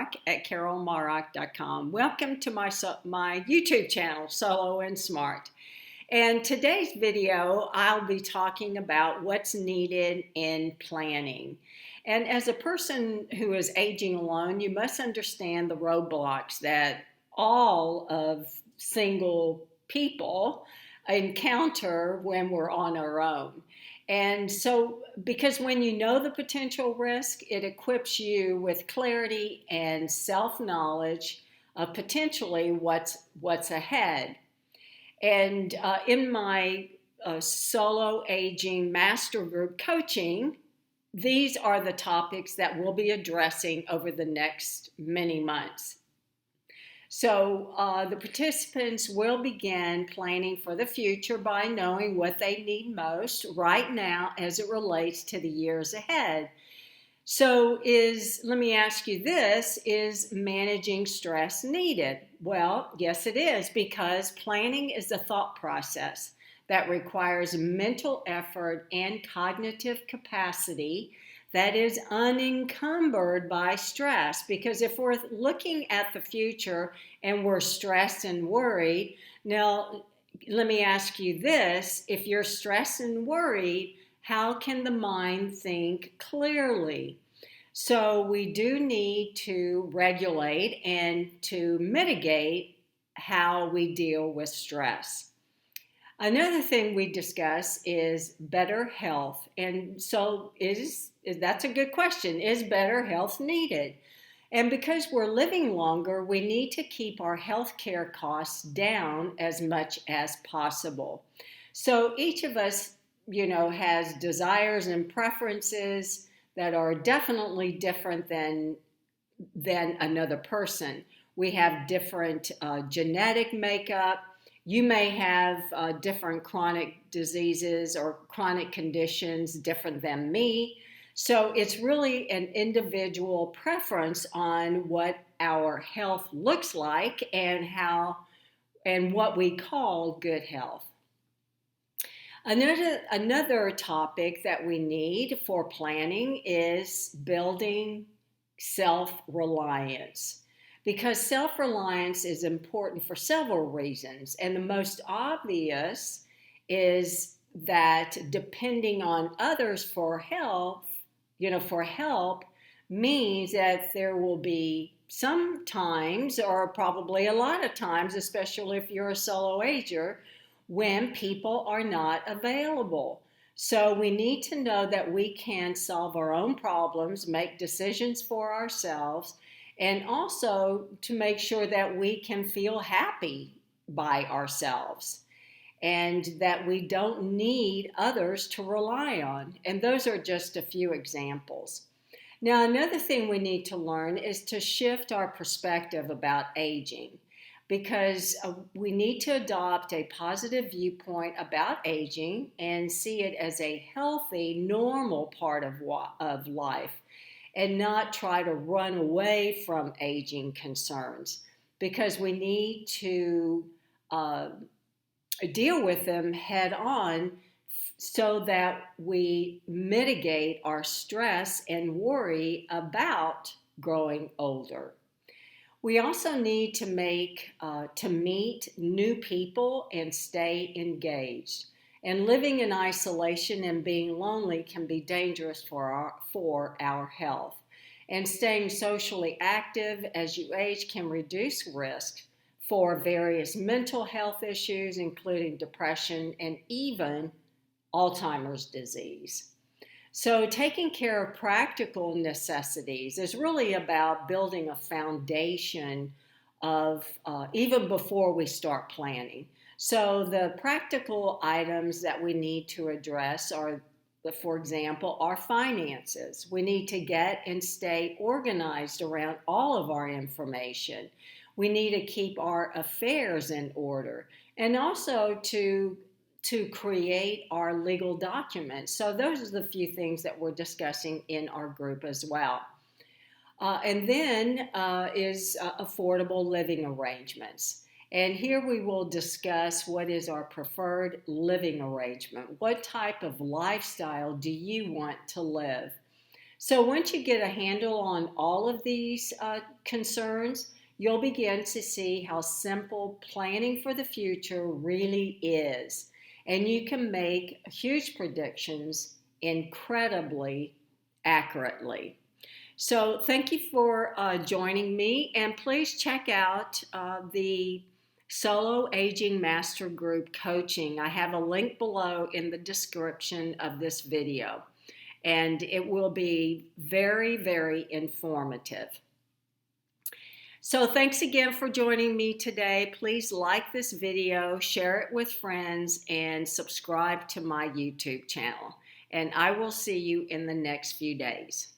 Marak at carolmarak.com. Welcome to my YouTube channel, Solo and Smart. And today's video, I'll be talking about what's needed in planning. And as a person who is aging alone, you must understand the roadblocks that all of single people encounter when we're on our own. And so, because when you know the potential risk, it equips you with clarity and self-knowledge of potentially what's ahead. And in my solo aging master group coaching, these are the topics that we'll be addressing over the next many months. So the participants will begin planning for the future by knowing what they need most right now as it relates to the years ahead. So let me ask you this, is managing stress needed? Well, yes it is, because planning is a thought process that requires mental effort and cognitive capacity that is unencumbered by stress. Because if we're looking at the future and we're stressed and worried, now let me ask you this, if you're stressed and worried, how can the mind think clearly? So we do need to regulate and to mitigate how we deal with stress. Another thing we discuss is better health. And so that's a good question. Is better health needed? And because we're living longer, we need to keep our health care costs down as much as possible. So each of us, has desires and preferences that are definitely different than another person. We have different genetic makeup. You may have different chronic diseases or chronic conditions different than me. So it's really an individual preference on what our health looks like and what we call good health. Another topic that we need for planning is building self-reliance. Because self-reliance is important for several reasons. And the most obvious is that depending on others for help means that there will be some times, or probably a lot of times, especially if you're a solo ager, when people are not available. So we need to know that we can solve our own problems, make decisions for ourselves, and also to make sure that we can feel happy by ourselves and that we don't need others to rely on. And those are just a few examples. Now, another thing we need to learn is to shift our perspective about aging, because we need to adopt a positive viewpoint about aging and see it as a healthy, normal part of life, and not try to run away from aging concerns, because we need to deal with them head on so that we mitigate our stress and worry about growing older. We also need to meet new people and stay engaged. And living in isolation and being lonely can be dangerous for our health. And staying socially active as you age can reduce risk for various mental health issues, including depression and even Alzheimer's disease. So taking care of practical necessities is really about building a foundation of even before we start planning. So the practical items that we need to address are, for example, our finances. We need to get and stay organized around all of our information. We need to keep our affairs in order, and also to create our legal documents. So those are the few things that we're discussing in our group as well. And then is affordable living arrangements. And here we will discuss what is our preferred living arrangement. What type of lifestyle do you want to live? So once you get a handle on all of these concerns, you'll begin to see how simple planning for the future really is. And you can make huge predictions incredibly accurately. So thank you for joining me, and please check out the Solo Aging Master Group Coaching. I have a link below in the description of this video, and it will be very, very informative. So thanks again for joining me today. Please like this video, share it with friends, and subscribe to my YouTube channel. And I will see you in the next few days.